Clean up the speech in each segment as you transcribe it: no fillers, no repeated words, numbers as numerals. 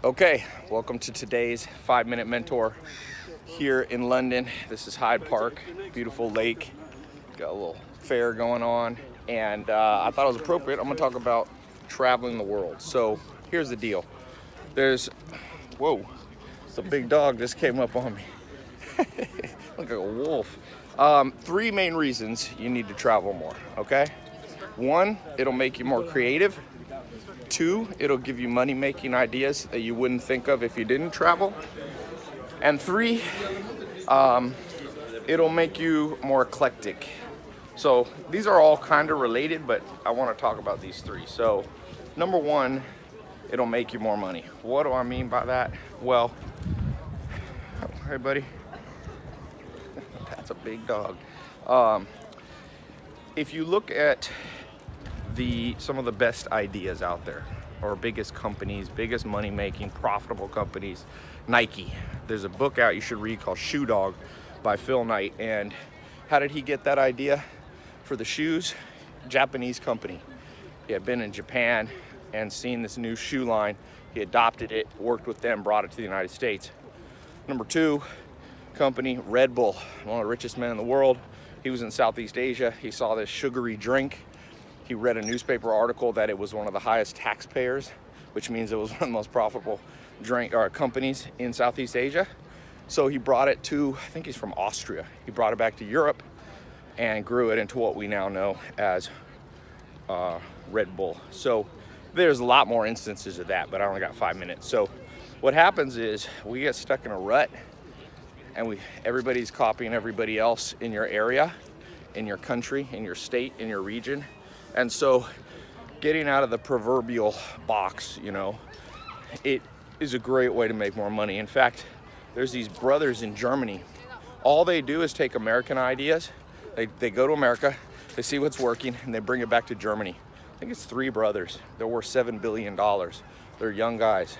Okay, welcome to today's 5-minute mentor here in London. This is Hyde Park, beautiful lake, got a little fair going on, and I thought it was appropriate. I'm gonna talk about traveling the world. So here's the deal. Whoa, it's a big dog just came up on me. Look like a wolf. 3 main reasons you need to travel more, okay? 1, it'll make you more creative. 2, it'll give you money-making ideas that you wouldn't think of if you didn't travel. And 3, it'll make you more eclectic. So these are all kind of related, but I want to talk about these 3. So number 1, it'll make you more money. What do I mean by that? Well, hey buddy, that's a big dog. If you look at some of the best ideas out there, or biggest companies, biggest money-making, profitable companies, Nike. There's a book out you should read called Shoe Dog by Phil Knight. And how did he get that idea for the shoes? Japanese company. He had been in Japan and seen this new shoe line. He adopted it, worked with them, brought it to the United States. Number 2 company, Red Bull, one of the richest men in the world. He was in Southeast Asia. He saw this sugary drink. He read a newspaper article that it was one of the highest taxpayers, which means it was one of the most profitable companies in Southeast Asia. So he brought it to, I think he's from Austria. He brought it back to Europe and grew it into what we now know as Red Bull. So there's a lot more instances of that, but I only got 5 minutes. So what happens is we get stuck in a rut, and everybody's copying everybody else in your area, in your country, in your state, in your region. And so getting out of the proverbial box, it is a great way to make more money. In fact, there's these brothers in Germany. All they do is take American ideas. They go to America, they see what's working, and they bring it back to Germany. I think it's 3 brothers. They're worth $7 billion. They're young guys.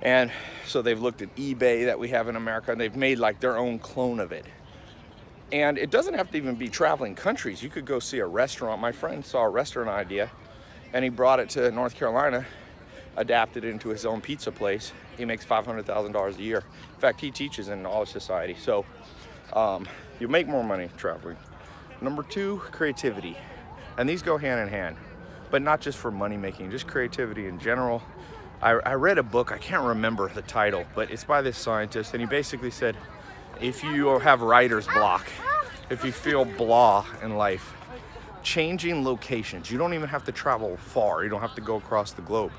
And so they've looked at eBay that we have in America, and they've made like their own clone of it. And it doesn't have to even be traveling countries. You could go see a restaurant. My friend saw a restaurant idea, and he brought it to North Carolina, adapted it into his own pizza place. He makes $500,000 a year. In fact, he teaches in Knowledge Society. So you make more money traveling. Number 2, creativity. And these go hand in hand, but not just for money making, just creativity in general. I read a book, I can't remember the title, but it's by this scientist, and he basically said, if you have writer's block, if you feel blah in life, changing locations, you don't even have to travel far, you don't have to go across the globe,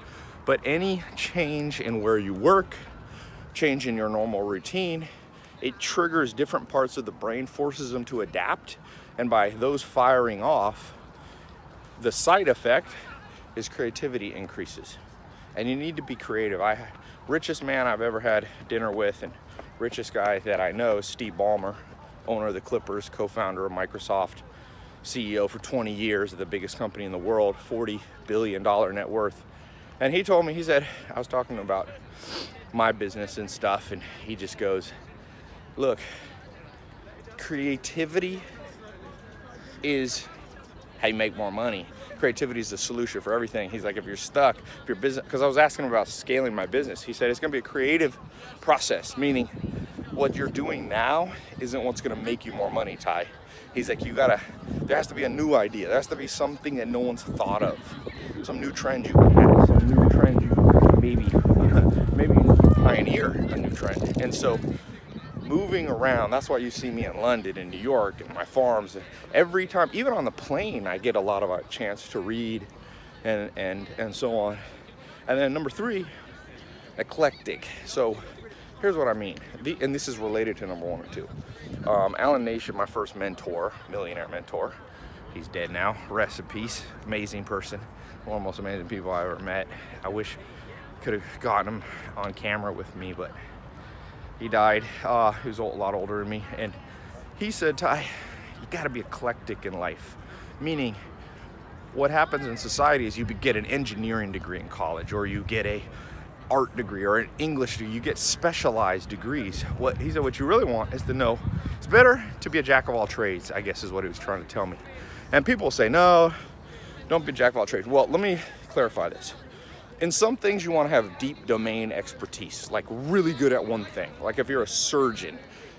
but any change in where you work, change in your normal routine, it triggers different parts of the brain, forces them to adapt, and by those firing off, the side effect is creativity increases. And you need to be creative. Richest man I've ever had dinner with, and richest guy that I know is Steve Ballmer, owner of the Clippers, co-founder of Microsoft, CEO for 20 years of the biggest company in the world, $40 billion net worth. And he told me, he said, I was talking about my business and stuff, and he just goes, look, creativity is how you make more money. Creativity is the solution for everything. He's like, if you're stuck, if your business, because I was asking him about scaling my business. He said, it's gonna be a creative process, meaning what you're doing now isn't what's gonna make you more money, Ty. He's like, there has to be a new idea. There has to be something that no one's thought of. Some new trend you have, some new trend you maybe pioneer a new trend. And so moving around, that's why you see me in London and New York and my farms. And every time, even on the plane, I get a lot of a chance to read and so on. And then number 3, eclectic. So here's what I mean, and this is related to number 1 or 2. Alan Nation, my first mentor, millionaire mentor, he's dead now, rest in peace, amazing person, one of the most amazing people I ever met. I wish I could have gotten him on camera with me, but he died. He was a lot older than me, and he said, Ty, you gotta be eclectic in life. Meaning, what happens in society is you get an engineering degree in college, or you get a art degree or an English degree, you get specialized degrees. What he said, what you really want is to know, it's better to be a jack of all trades, I guess is what he was trying to tell me. And people say, no, don't be a jack of all trades. Well, let me clarify this. In some things you want to have deep domain expertise, like really good at one thing. Like if you're a surgeon,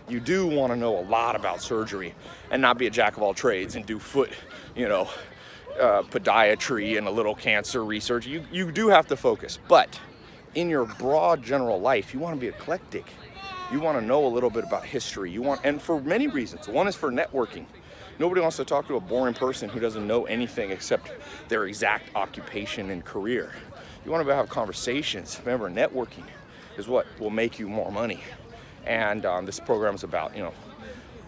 you do want to know a lot about surgery and not be a jack of all trades and do foot, podiatry and a little cancer research. You do have to focus, but in your broad general life, you want to be eclectic. You want to know a little bit about history. And for many reasons. One is for networking. Nobody wants to talk to a boring person who doesn't know anything except their exact occupation and career. You want to have conversations. Remember, networking is what will make you more money. And this program is about,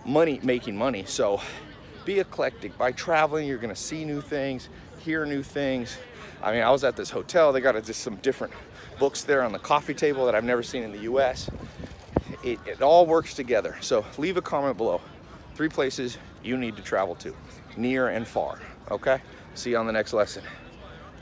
making money. So be eclectic. By traveling, you're going to see new things, hear new things. I mean, I was at this hotel. They got just some different books there on the coffee table that I've never seen in the US. It all works together. So leave a comment below. 3 places you need to travel to, near and far. Okay? See you on the next lesson.